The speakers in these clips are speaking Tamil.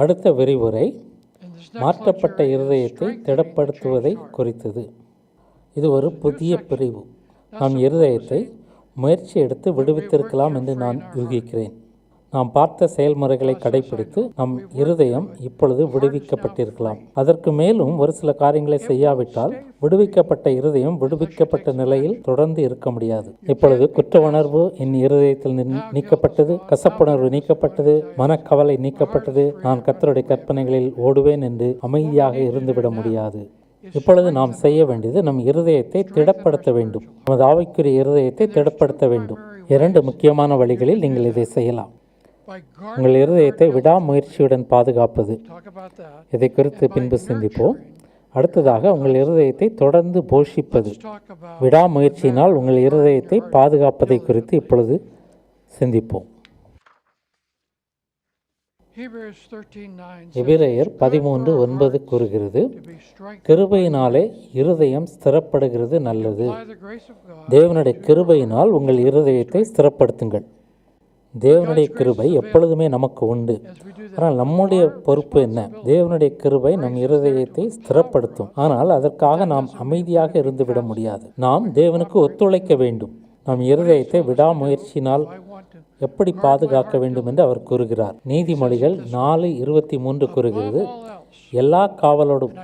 அடுத்த விரிவுரை மாற்றப்பட்ட இருதயத்தை திடப்படுத்துவதை குறித்தது. இது ஒரு புதிய பிரிவு. நம் இருதயத்தை முயற்சி எடுத்து விடுவித்திருக்கலாம் என்று நான் யூகிக்கிறேன். நாம் பார்த்த செயல்முறைகளை கடைபிடித்து நம் இருதயம் இப்பொழுது விடுவிக்கப்பட்டிருக்கலாம். அதற்கு மேலும் ஒரு சில காரியங்களை செய்யாவிட்டால் விடுவிக்கப்பட்ட இருதயம் விடுவிக்கப்பட்ட நிலையில் தொடர்ந்து இருக்க முடியாது. இப்பொழுது குற்ற உணர்வு என் இருதயத்தில் நீக்கப்பட்டது, கசப்புணர்வு நீக்கப்பட்டது, மனக்கவலை நீக்கப்பட்டது, நான் கர்த்தருடைய கற்பனைகளில் ஓடுவேன் என்று அமைதியாக இருந்துவிட முடியாது. இப்பொழுது நாம் செய்ய வேண்டியது நம் இருதயத்தை திடப்படுத்த வேண்டும். நமது ஆவிக்குரிய இருதயத்தை திடப்படுத்த வேண்டும். 2 முக்கியமான வழிகளில் நீங்கள் இதை செய்யலாம். உங்கள் இருதயத்தை விடாமுயற்சியுடன் பாதுகாப்பது. இதை குறித்து பின்பு சிந்திப்போம். அடுத்ததாக உங்கள் இருதயத்தை தொடர்ந்து போஷிப்பது. விடாமுயற்சியினால் உங்கள் இருதயத்தை பாதுகாப்பதை குறித்து இப்பொழுது சிந்திப்போம். எபிரேயர் 13:9 கூறுகிறது, கிருபையினாலே இருதயம் ஸ்திரப்படுகிறது நல்லது. தேவனுடைய கிருபையினால் உங்கள் இருதயத்தை ஸ்திரப்படுத்துங்கள். தேவனுடைய கிருபை எப்பொழுதுமே நமக்கு உண்டு. ஆனால் நம்முடைய பொறுப்பு என்ன? தேவனுடைய கிருபை நம் இருதயத்தை ஸ்திரப்படுத்தும். ஆனால் அதற்காக நாம் அமைதியாக இருந்துவிட முடியாது. நாம் தேவனுக்கு ஒத்துழைக்க வேண்டும். நம் இருதயத்தை விடாமுயற்சியினால் எப்படி பாதுகாக்க வேண்டும் என்று அவர் கூறுகிறார். நீதிமொழிகள் 4:23 கூறுகிறது, எல்லா காவலோடும்.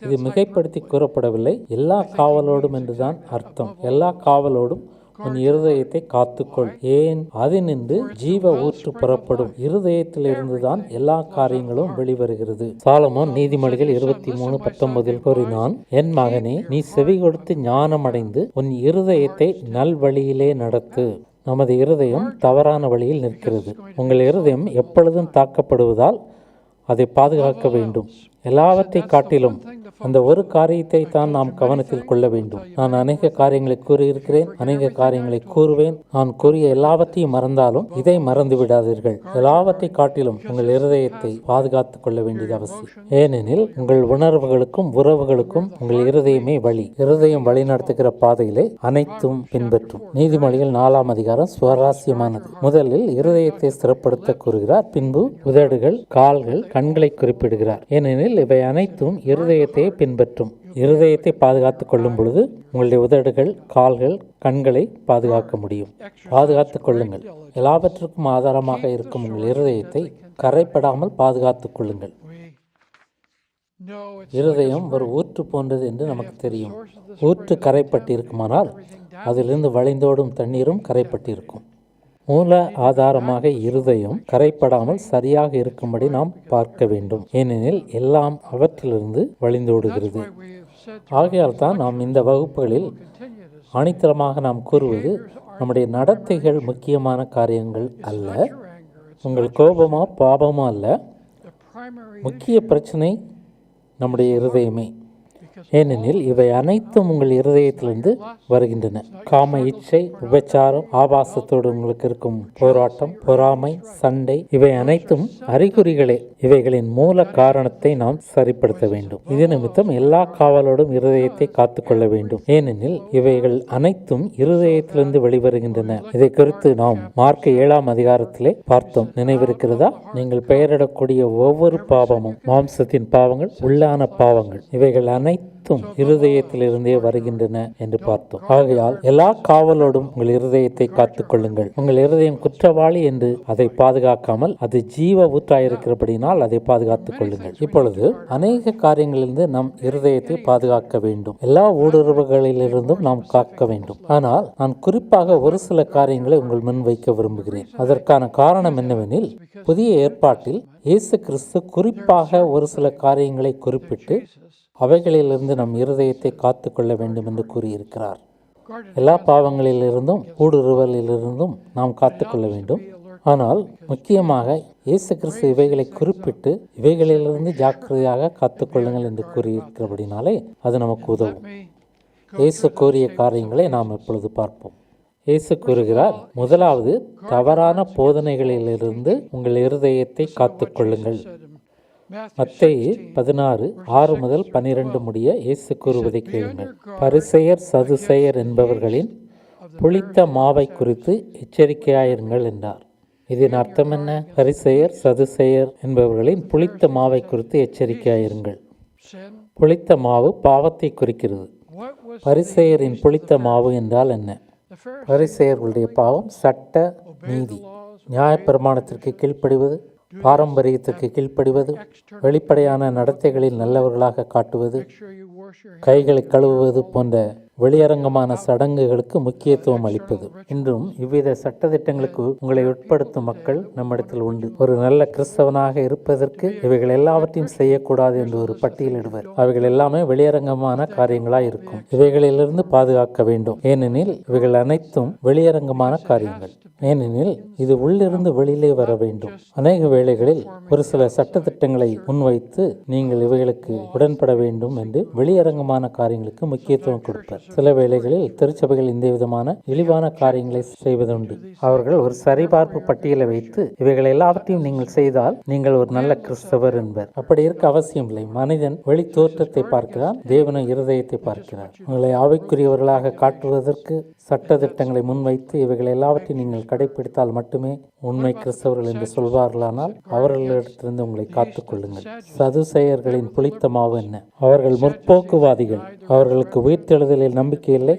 இது மிகைப்படுத்தி கூறப்படவில்லை. எல்லா காவலோடும் என்றுதான் அர்த்தம். எல்லா காவலோடும் உன் இருதயத்தை காத்துக்கொள். ஏன்? அதினின்று ஜீவ ஊற்று புறப்படும். இருதயத்திலிருந்துதான் எல்லா காரியங்களும் வெளிவருகிறது. சாலமோன் நீதிமொழிகள் 23:19 கூறினான், என் மகனே, நீ செவி கொடுத்து ஞானம் அடைந்து உன் இருதயத்தை நல்வழியிலே நடத்து. நமது இருதயம் தவறான வழியில் நிற்கிறது. உங்கள் இருதயம் எப்பொழுதும் தாக்கப்படுவதால் அதை பாதுகாக்க வேண்டும். எல்லாவற்றை காட்டிலும் அந்த ஒரு காரியத்தை தான் நாம் கவனத்தில் கொள்ள வேண்டும். நான் அநேக காரியங்களை கூறியிருக்கிறேன், அநேக காரியங்களை கூறுவேன். நான் கூறிய எல்லாவற்றையும் மறந்தாலும் இதை மறந்து விடாதீர்கள். எல்லாவற்றை காட்டிலும் உங்கள் இருதயத்தை பாதுகாத்துக் கொள்ள வேண்டியது அவசியம். ஏனெனில் உங்கள் உணர்வுகளுக்கும் உறவுகளுக்கும் உங்கள் இருதயமே வழி. இருதயம் வழி நடத்துகிற பாதையிலே அனைத்தும் பின்பற்றும். நீதிமொழிகள் 4ஆம் அதிகாரம் சுவாரஸ்யமானது. முதலில் இருதயத்தை ஸ்திரப்படுத்த கூறுகிறார். பின்பு உதடுகள், கால்கள், கண்களை குறிப்பிடுகிறார். ஏனெனில் இவை அனைத்தும் இருதயத்தை பின்பற்றும். இருதயத்தை பாதுகாத்துக் கொள்ளும் பொழுது உங்களுடைய உதடுகள், கால்கள், கண்களை பாதுகாக்க முடியும். பாதுகாத்துக் கொள்ளுங்கள். எல்லாவற்றுக்கும் ஆதாரமாக இருக்கும் உங்கள் இருதயத்தை கரைப்படாமல் பாதுகாத்துக் கொள்ளுங்கள். இருதயம் ஒரு ஊற்று போன்றது என்று நமக்கு தெரியும். ஊற்று கரைப்பட்டு இருக்குமானால் அதிலிருந்து வழிந்தோடும் தண்ணீரும் கரைப்பட்டிருக்கும். மூல ஆதாரமாக இருதயம் கரைப்படாமல் சரியாக இருக்கும்படி நாம் பார்க்க வேண்டும். ஏனெனில் எல்லாம் அவற்றிலிருந்து வழிந்தோடுகிறது. ஆகையால் தான் நாம் இந்த வகுப்புகளில் ஆணித்தரமாக நாம் கூறுவது, நம்முடைய நடத்தைகள் முக்கியமான காரியங்கள் அல்ல. உங்கள் கோபமோ பாபமோ அல்ல. முக்கிய பிரச்சனை நம்முடைய இருதயமே. ஏனெனில் இவை அனைத்தும் உங்கள் இருதயத்திலிருந்து வருகின்றன. காம இச்சை, விபச்சாரம், ஆபாசத்தோடு உங்களுக்கு இருக்கும் போராட்டம், பொறாமை, சண்டை, இவை அனைத்தும் அறிகுறிகளே. இவைகளின் மூல காரணத்தை நாம் சரிப்படுத்த வேண்டும். இது நிமித்தம் எல்லா காவலோடும் இருதயத்தை காத்துக்கொள்ள வேண்டும். ஏனெனில் இவைகள் அனைத்தும் இருதயத்திலிருந்து வெளிவருகின்றன. இதை குறித்து நாம் மார்க் 7ஆம் அதிகாரத்திலே பார்த்தோம். நினைவிருக்கிறதா? நீங்கள் பெயரிடக்கூடிய ஒவ்வொரு பாவமும் மாம்சத்தின் பாவங்கள், உள்ளான பாவங்கள், இவைகள் அனைத்தும் இருதயத்திலிருந்தே வருகின்றன என்று பார்த்தோம். ஆகையால் எல்லா காவலோடும் உங்கள் இருதயத்தை காத்துக் கொள்ளுங்கள். உங்கள் இருதயம் குற்றவாளி என்று அதை பாதுகாக்காமல் அது ஜீவ ஊற்றாயிருக்கிறபடினால் அதை பாதுகாத்துக் கொள்ளுங்கள். இப்பொழுது அநேக காரியங்களிலிருந்து நம் இருதயத்தை பாதுகாக்க வேண்டும். எல்லா ஊடுருவுகளிலிருந்தும் நாம் காக்க வேண்டும். ஆனால் நான் குறிப்பாக ஒரு சில காரியங்களை உங்கள் முன் வைக்க விரும்புகிறேன். அதற்கான காரணம் என்னவெனில், புதிய ஏற்பாட்டில் இயேசு கிறிஸ்து குறிப்பாக ஒரு சில காரியங்களை குறிப்பிட்டு அவைகளிலிருந்து நம் இருதயத்தை காத்து கொள்ள வேண்டும் என்று கூறியிருக்கிறார். எல்லா பாவங்களிலிருந்தும் ஊடுருவலிலிருந்தும் நாம் காத்துக்கொள்ள வேண்டும். ஆனால் முக்கியமாக இயேசு கிறிஸ்து இவைகளை குறிப்பிட்டு இவைகளிலிருந்து ஜாக்கிரதையாக காத்துக்கொள்ளுங்கள் என்று கூறியிருக்கிறபடினாலே அது நமக்கு உதவும். இயேசு கூறிய காரியங்களை நாம் இப்பொழுது பார்ப்போம். இயேசு கூறுகிறார், முதலாவது, தவறான போதனைகளிலிருந்து உங்கள் இருதயத்தை காத்துக்கொள்ளுங்கள். மத்தேயு 16:6-12 முடிய இயேசு கூறுவதை கேளுங்கள். பரிசேயர், சதுசேயர் என்பவர்களின் புளித்த மாவை குறித்து எச்சரிக்கையாயிருங்கள் என்றார். இதன் அர்த்தம் என்ன? பரிசேயர் சதுசேயர் என்பவர்களின் புளித்த மாவை குறித்து எச்சரிக்கையாயிருங்கள். புளித்த மாவு பாவத்தை குறிக்கிறது. பரிசேயரின் புளித்த மாவு என்றால் என்ன? பரிசேயர்களுடைய பாவம் சட்ட நீதி, நியாயப்பிரமாணத்திற்கு கீழ்ப்படிவது, பாரம்பரியத்திற்கு கீழ்ப்படிவது, வெளிப்படையான நடத்தைகளில் நல்லவர்களாக காட்டுவது, கைகளை கழுவுவது போன்ற வெளியரங்கமான சடங்குகளுக்கு முக்கியத்துவம் அளிப்பது. இன்றும் இவ்வித சட்டதிட்டங்களுக்கு உங்களை உட்படுத்தும் மக்கள் நம்மிடத்தில் உண்டு. ஒரு நல்ல கிறிஸ்தவனாக இருப்பதற்கு இவைகள் எல்லாவற்றையும் செய்யக்கூடாது என்று ஒரு பட்டியலிடுவர். அவைகள் எல்லாமே வெளியரங்கமான காரியங்களாய் இருக்கும். இவைகளிலிருந்து பாதுகாக்க வேண்டும். ஏனெனில் இவைகள் அனைத்தும் வெளியரங்கமான காரியங்கள். ஏனெனில் இது உள்ளிருந்து வெளியிலே வர வேண்டும். அநேக வேளைகளில் ஒரு சில சட்டத்திட்டங்களை முன்வைத்து நீங்கள் இவைகளுக்கு உடன்பட வேண்டும் என்று வெளியரங்கமான காரியங்களுக்கு முக்கியத்துவம் கொடுப்பர். சில வேளைகளில் திருச்சபைகள் இந்த விதமான இழிவான காரியங்களை செய்வதுண்டு. அவர்கள் ஒரு சரிபார்ப்பு பட்டியலை வைத்து இவைகள் எல்லாவற்றையும் நீங்கள் செய்தால் நீங்கள் ஒரு நல்ல கிறிஸ்தவர் என்பர். அப்படி இருக்க அவசியம் இல்லை. மனிதன் வெளி தோற்றத்தை பார்க்கிறான், தேவன இருதயத்தை பார்க்கிறார். உங்களை ஆவிக்குரியவர்களாக காட்டுவதற்கு சட்ட திட்டங்களை முன்வைத்து இவைகள் எல்லாவற்றையும் நீங்கள் கடைபிடித்தால் மட்டுமே உண்மை கிறிஸ்தவர்கள் என்று சொல்வார்களானால் அவர்களிடத்திலிருந்து உங்களை காத்துக் கொள்ளுங்கள். சதுசேயர்களின் புளித்த மாவு என்ன? அவர்கள் முற்போக்குவாதிகள். அவர்களுக்கு உயிர்த்தெழுதலில் நம்பிக்கை இல்லை.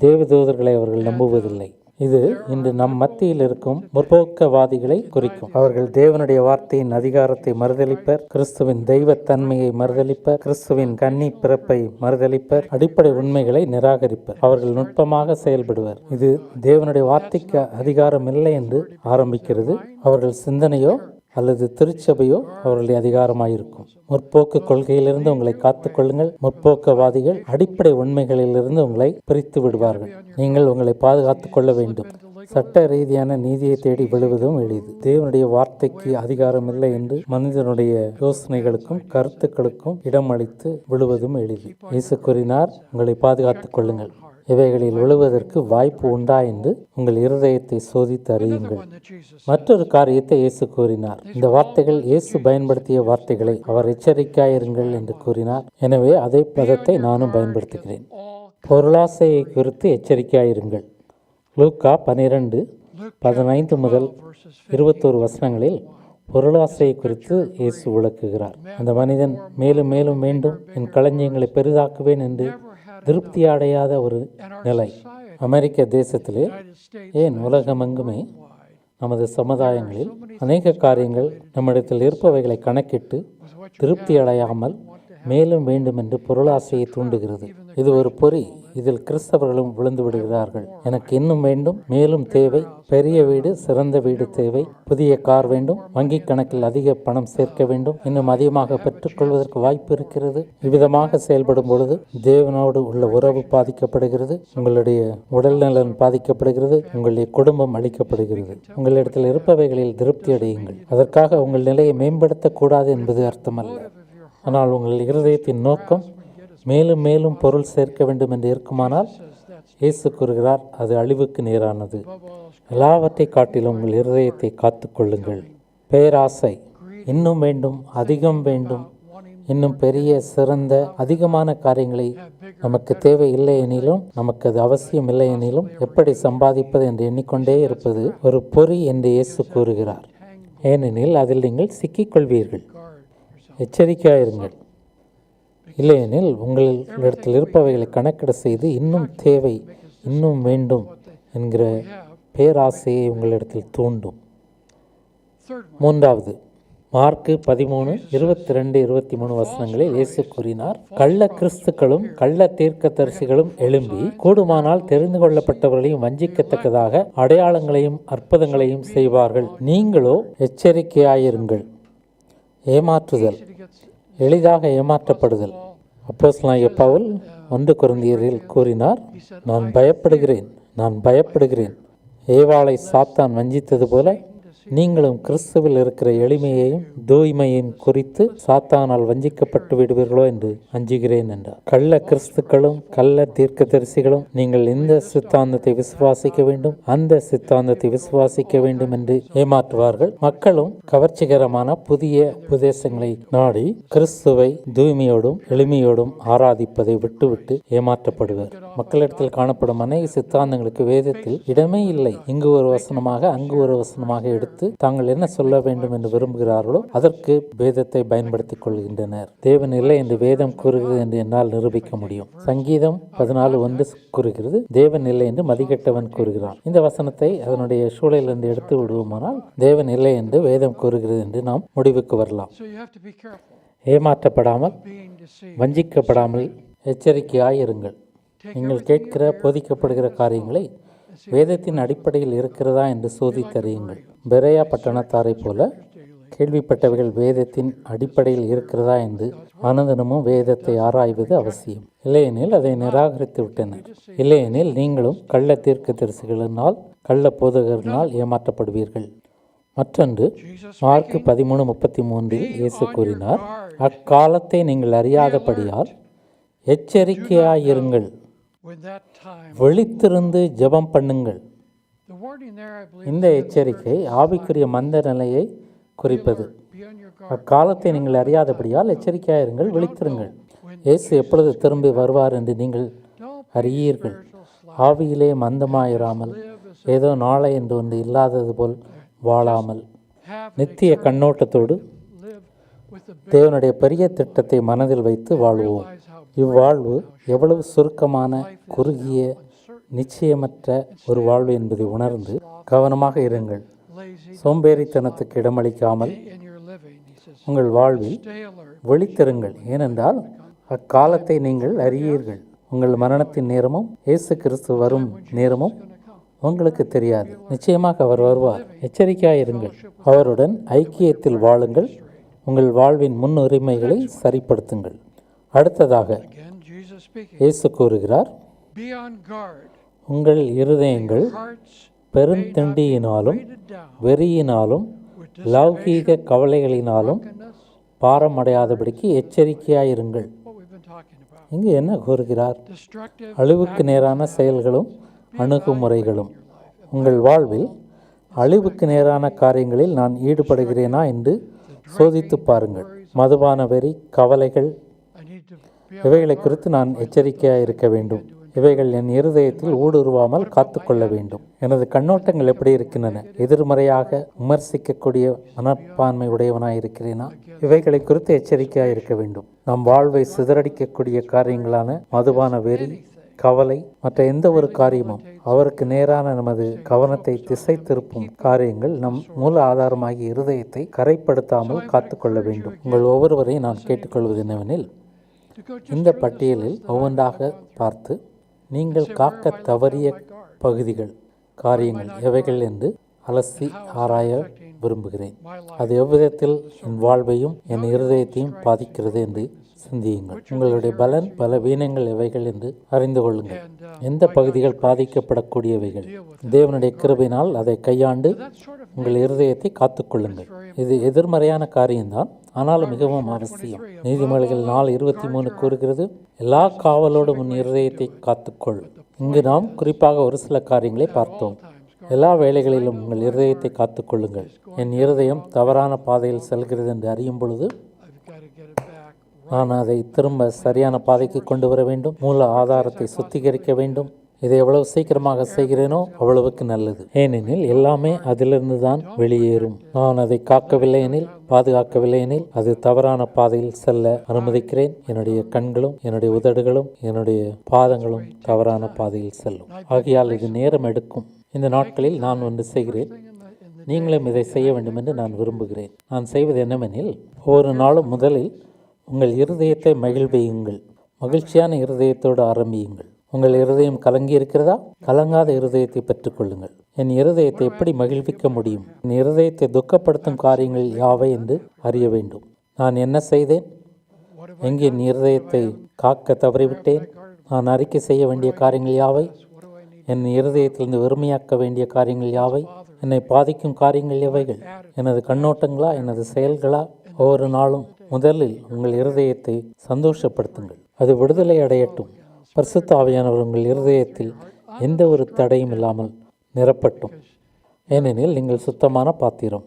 தேவதூதர்களை அவர்கள் நம்புவதில்லை. இது இன்று நம் மத்தியில் இருக்கும் முற்போக்கவாதிகளை குறிக்கும். அவர்கள் தேவனுடைய வார்த்தையின் அதிகாரத்தை மறுதலிப்பர், கிறிஸ்துவின் தெய்வத்தன்மையை மறுதலிப்பர், கிறிஸ்துவின் கன்னி பிறப்பை மறுதலிப்பர், அடிப்படை உண்மைகளை நிராகரிப்பர். அவர்கள் நுட்பமாக செயல்படுவர். இது தேவனுடைய வார்த்தைக்கு அதிகாரம் இல்லை என்று ஆரம்பிக்கிறது. அவர்கள் சிந்தனையோ அல்லது திருச்சபையோ அவர்களுடைய அதிகாரமாயிருக்கும். முற்போக்கு கொள்கையிலிருந்து உங்களை காத்துக் கொள்ளுங்கள். முற்போக்கவாதிகள் அடிப்படை உண்மைகளிலிருந்து உங்களை பிரித்து விடுவார்கள். நீங்கள் உங்களை பாதுகாத்துக் கொள்ள வேண்டும். சட்ட ரீதியான நீதியை தேடி விழுவதும் எளிது. தேவனுடைய வார்த்தைக்கு அதிகாரம் இல்லை என்று மனிதனுடைய யோசனைகளுக்கும் கருத்துக்களுக்கும் இடம் அளித்து விழுவதும் எளிது. இயேசு கூறினார், உங்களை பாதுகாத்துக் கொள்ளுங்கள். இவைகளில் விழுவதற்கு வாய்ப்பு உண்டா என்று உங்கள் இருதயத்தை சோதித்து அறியுங்கள். மற்றொரு காரியத்தை இயேசு கூறினார். இந்த வார்த்தைகள் இயேசு பயன்படுத்திய வார்த்தைகளை. அவர் எச்சரிக்கையாயிருங்கள் என்று கூறினார். எனவே அதே பதத்தை நானும் பயன்படுத்துகிறேன். பொருளாசையை குறித்து எச்சரிக்கையாயிருங்கள். லூக்கா 12:15 முதல் 21 வசனங்களில் பொருளாசையை குறித்து இயேசு விளக்குகிறார். அந்த மனிதன் மேலும் மேலும் வேண்டும், என் களஞ்சியங்களை பெரிதாக்குவேன் என்று திருப்தி அடையாத ஒரு நிலை. அமெரிக்க தேசத்திலே, ஏன் உலகமெங்குமே நமது சமுதாயங்களில் அநேக காரியங்கள் நம்மிடத்தில் இருப்பவைகளை கணக்கிட்டு திருப்தி அடையாமல் மேலும் வேண்டும் என்று பொருளாசையை தூண்டுகிறது. இது ஒரு பொறி. இதில் கிறிஸ்தவர்களும் விழுந்து விடுகிறார்கள். எனக்கு இன்னும் வேண்டும், மேலும் தேவை, பெரிய வீடு, சிறந்த வீடு தேவை, புதிய கார் வேண்டும், வங்கி கணக்கில் அதிக பணம் சேர்க்க வேண்டும், இன்னும் அதிகமாக பெற்றுக்கொள்வதற்கு வாய்ப்பு இருக்கிறது. இவ்விதமாக செயல்படும் பொழுது தேவனோடு உள்ள உறவு பாதிக்கப்படுகிறது, உங்களுடைய உடல்நலன் பாதிக்கப்படுகிறது, உங்களுடைய குடும்பம் அளிக்கப்படுகிறது. உங்களிடத்தில் இருப்பவைகளில் திருப்தி அடையுங்கள். அதற்காக உங்கள் நிலையை மேம்படுத்தக்கூடாது என்பது அர்த்தமல்ல. ஆனால் உங்கள் இருதயத்தின் நோக்கம் மேலும் மேலும் பொருள் சேர்க்க வேண்டும் என்று இருக்குமானால் இயேசு கூறுகிறார், அது அழிவுக்கு நேரானது. எல்லாவற்றை காட்டிலும் உங்கள் இருதயத்தை காத்து கொள்ளுங்கள். பேராசை, இன்னும் வேண்டும், அதிகம் வேண்டும், இன்னும் பெரிய சிறந்த அதிகமான காரியங்களை நமக்கு தேவை இல்லை எனிலும், நமக்கு அது அவசியம் இல்லை எனிலும் எப்படி சம்பாதிப்பது என்று எண்ணிக்கொண்டே இருப்பது ஒரு பொறி என்று இயேசு கூறுகிறார். ஏனெனில் அதில் நீங்கள் சிக்கிக்கொள்வீர்கள். எச்சரிக்கையாயிருங்கள். இல்லையெனில் உங்களிடத்தில் இருப்பவைகளை கணக்கிட செய்து இன்னும் தேவை, இன்னும் வேண்டும் என்கிற பேராசையை உங்களிடத்தில் தூண்டும். மூன்றாவது, மார்க்கு 13:22-23 வசனங்களில் இயேசு கூறினார், கள்ள கிறிஸ்துக்களும் கள்ள தீர்க்கதரிசிகளும் எழும்பி கூடுமானால் தெரிந்து கொள்ளப்பட்டவர்களையும் வஞ்சிக்கத்தக்கதாக அடையாளங்களையும் அற்புதங்களையும் செய்வார்கள். நீங்களோ எச்சரிக்கையாயிருங்கள். ஏமாற்றுதல், எளிதாக ஏமாற்றப்படுதல். அப்போஸ்தலனாகிய பவுல் 1 கொரிந்தியரில் கூறினார், நான் பயப்படுகிறேன். ஏவாளை சாத்தான் வஞ்சித்தது போல நீங்களும் கிறிஸ்துவில் இருக்கிற எளிமையையும் தூய்மையையும் குறித்து சாத்தானால் வஞ்சிக்கப்பட்டு விடுவீர்களோ என்று அஞ்சுகிறேன் என்றார். கள்ள கிறிஸ்துக்களும் கள்ள தீர்க்கதரிசிகளும் நீங்கள் இந்த சித்தாந்தத்தை விசுவாசிக்க வேண்டும், அந்த சித்தாந்தத்தை விசுவாசிக்க வேண்டும் என்று ஏமாற்றுவார்கள். மக்களும் கவர்ச்சிகரமான புதிய உபதேசங்களை நாடி கிறிஸ்துவை தூய்மையோடும் எளிமையோடும் ஆராதிப்பதை விட்டுவிட்டு ஏமாற்றப்படுவர். மக்களிடத்தில் காணப்படும் அநேக சித்தாந்தங்களுக்கு வேதத்தில் இடமே இல்லை. இங்கு ஒரு வசனமாக அங்கு ஒரு வசனமாக எடுத்து எடுத்து தாங்கள் என்ன சொல்ல வேண்டும் என்று விரும்புகிறார்களோ அதற்கு வேதத்தை பயன்படுத்திக் கொள்கின்றனர். தேவன் இல்லை என்று வேதம் கூறுகிறது என்று என்னால் நிரூபிக்க முடியும். சங்கீதம் 14:1 கூறுகிறது, தேவன் இல்லை என்று மதிகெட்டவன் கூறுகிறான். இந்த வசனத்தை அதனுடைய சூழலிலிருந்து எடுத்து விடுவோமானால் தேவன் இல்லை என்று வேதம் கூறுகிறது என்று நாம் முடிவுக்கு வரலாம். ஏமாற்றப்படாமல், வஞ்சிக்கப்படாமல் எச்சரிக்கையாயிருங்கள். நீங்கள் கேட்கிற போதிக்கப்படுகிற காரியங்களை வேதத்தின் அடிப்படையில் இருக்கிறதா என்று சோதித்தறியுங்கள். பெரேயா பட்டணத்தாரை போல கேள்விப்பட்டவைகள் வேதத்தின் அடிப்படையில் இருக்கிறதா என்று அனுதினமும் வேதத்தை ஆராய்வது அவசியம். இல்லையெனில் அதை நிராகரித்து விட்டனர். இல்லையெனில் நீங்களும் கள்ள தீர்க்கதரிசிகளினால் கள்ள போதகரினால் ஏமாற்றப்படுவீர்கள். மற்றொன்று, மார்க்கு 13:33 இயேசு கூறினார், அக்காலத்தை நீங்கள் அறியாதபடியால் எச்சரிக்கையாயிருங்கள், விழித்திருந்து ஜெபம் பண்ணுங்கள். இந்த எச்சரிக்கை ஆவிக்குரிய மந்த நிலையை குறிப்பது. அக்காலத்தை நீங்கள் அறியாதபடியால் எச்சரிக்கையாயிருங்கள், விழித்திருங்கள். இயேசு எப்பொழுது திரும்பி வருவார் என்று நீங்கள் அறியீர்கள். ஆவியிலே மந்தமாயிராமல், ஏதோ நாளை என்று ஒன்று இல்லாதது போல் வாழாமல், நித்திய கண்ணோட்டத்தோடு தேவனுடைய பெரிய திட்டத்தை மனதில் வைத்து வாழ்வோம். இவ்வாழ்வு எவ்வளவு சுருக்கமான, குறுகிய, நிச்சயமற்ற ஒரு வாழ்வு என்பதை உணர்ந்து கவனமாக இருங்கள். சோம்பேறித்தனத்துக்கு இடமளிக்காமல் உங்கள் வாழ்வில் விழித்திருங்கள். ஏனென்றால் அக்காலத்தை நீங்கள் அறியீர்கள். உங்கள் மரணத்தின் நேரமும் இயேசு கிறிஸ்து வரும் நேரமும் உங்களுக்கு தெரியாது. நிச்சயமாக அவர் வருவார். எச்சரிக்கையாயிருங்கள். அவருடன் ஐக்கியத்தில் வாழுங்கள். உங்கள் வாழ்வின் முன்னுரிமைகளை சரிப்படுத்துங்கள். அடுத்ததாக இயேசு கூறுகிறார், உங்கள் இருதயங்கள் பெருந்திண்டியினாலும் வெறியினாலும் லௌகீக கவலைகளினாலும் பாரமடையாதபடிக்கு எச்சரிக்கையாயிருங்கள். இங்கு என்ன கூறுகிறார்? அழிவுக்கு நேரான செயல்களும் அணுகுமுறைகளும். உங்கள் வாழ்வில் அழிவுக்கு நேரான காரியங்களில் நான் ஈடுபடுகிறேனா என்று சோதித்து பாருங்கள். மதுபான வெறி, கவலைகள், இவைகளை குறித்து நான் எச்சரிக்கையாக இருக்க வேண்டும். இவைகள் என் இருதயத்தில் ஊடுருவாமல் காத்துக்கொள்ள வேண்டும். எனது கண்ணோட்டங்கள் எப்படி இருக்கின்றன? எதிர்மறையாக விமர்சிக்கக்கூடிய மனப்பான்மை உடையவனாய் இருக்கிறேனா? இவைகளை குறித்து எச்சரிக்கையாக இருக்க வேண்டும். நம் வாழ்வை சிதறடிக்கக்கூடிய காரியங்களான மதுபான வெறி, கவலை, மற்ற எந்த ஒரு காரியமும் அவருக்கு நேரான நமது கவனத்தை திசை திருப்பும் காரியங்கள் நம் மூல ஆதாரமாகிய இருதயத்தை கரைப்படுத்தாமல் காத்துக்கொள்ள வேண்டும். உங்கள் ஒவ்வொருவரையும் நான் கேட்டுக்கொள்வது என்னவெனில், இந்த பட்டியலில் ஒவ்வொன்றாக பார்த்து நீங்கள் காக்க தவறிய பகுதிகள், காரியங்கள் எவைகள் என்று அலசி ஆராய விரும்புகிறேன். அது எவ்விதத்தில் என் வாழ்வையும் என் இருதயத்தையும் பாதிக்கிறது என்று சிந்தியுங்கள். உங்களுடைய பலன் பலவீனங்கள் எவைகள் என்று அறிந்து கொள்ளுங்கள். எந்த பகுதிகள் பாதிக்கப்படக்கூடியவைகள், தேவனுடைய கிருபையினால் அதை கையாண்டு உங்கள் இருதயத்தை காத்துக்கொள்ளுங்கள். இது எதிர்மறையான காரியம்தான், ஆனாலும் மிகவும் அவசியம். நீதிமொழிகள் 4:23 கூறுகிறது, எல்லா காவலோடும் உன் இருதயத்தை காத்துக்கொள். இங்கு நாம் குறிப்பாக ஒரு சில காரியங்களை பார்த்தோம். எல்லா வேளைகளிலும் உங்கள் இருதயத்தை காத்துக்கொள்ளுங்கள். என் இருதயம் தவறான பாதையில் செல்கிறது என்று அறியும் பொழுது நான் அதை திரும்ப சரியான பாதைக்கு கொண்டு வர வேண்டும். மூல ஆதாரத்தை சுத்திகரிக்க வேண்டும். இதை எவ்வளவு சீக்கிரமாக செய்கிறேனோ அவ்வளவுக்கு நல்லது. ஏனெனில் எல்லாமே அதிலிருந்து தான் வெளியேறும். நான் அதை காக்கவில்லை எனில், பாதுகாக்கவில்லை எனில், அது தவறான பாதையில் செல்ல அனுமதிக்கிறேன். என்னுடைய கண்களும் என்னுடைய உதடுகளும் என்னுடைய பாதங்களும் தவறான பாதையில் செல்லும். ஆகையால் இது நேரம் எடுக்கும். இந்த நாட்களில் நான் ஒன்று செய்கிறேன், நீங்களும் இதை செய்ய வேண்டும் என்று நான் விரும்புகிறேன். நான் செய்வது என்னவெனில், ஒவ்வொரு நாளும் முதலில் உங்கள் இருதயத்தை மகிழ்வியுங்கள். மகிழ்ச்சியான இருதயத்தோடு ஆரம்பியுங்கள். உங்கள் இருதயம் கலங்கி இருக்கிறதா? கலங்காத இருதயத்தை பெற்றுக்கொள்ளுங்கள். என் இருதயத்தை எப்படி மகிழ்விக்க முடியும்? என் இருதயத்தை துக்கப்படுத்தும் காரியங்கள் யாவை என்று அறிய வேண்டும். நான் என்ன செய்தேன்? எங்கே என் இருதயத்தை காக்க தவறிவிட்டேன்? நான் அறிக்கை செய்ய வேண்டிய காரியங்கள் யாவை? என் இருதயத்திலிருந்து வெறுமையாக்க வேண்டிய காரியங்கள் யாவை? என்னை பாதிக்கும் காரியங்கள் எவைகள்? எனது கண்ணோட்டங்களா? எனது செயல்களா? ஒவ்வொரு நாளும் முதலில் உங்கள் இருதயத்தை சந்தோஷப்படுத்துங்கள். அது விடுதலை அடையட்டும். பரிசுத்த ஆவியானவர் உங்கள் இருதயத்தில் எந்த ஒரு தடையும் இல்லாமல் நிரப்பட்டும். ஏனெனில் நீங்கள் சுத்தமான பாத்திரம்.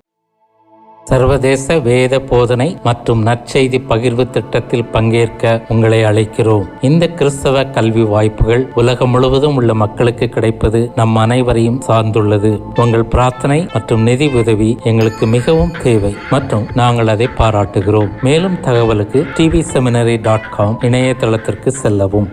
சர்வதேச வேத போதனை மற்றும் நற்செய்தி பகிர்வு திட்டத்தில் பங்கேற்க உங்களை அழைக்கிறோம். இந்த கிறிஸ்தவ கல்வி வாய்ப்புகள் உலகம் முழுவதும் உள்ள மக்களுக்கு கிடைப்பது நம் அனைவரையும் சார்ந்துள்ளது. உங்கள் பிரார்த்தனை மற்றும் நிதி உதவி எங்களுக்கு மிகவும் தேவை மற்றும் நாங்கள் அதை பாராட்டுகிறோம். மேலும் தகவலுக்கு tvseminary.com இணையதளத்திற்கு செல்லவும்.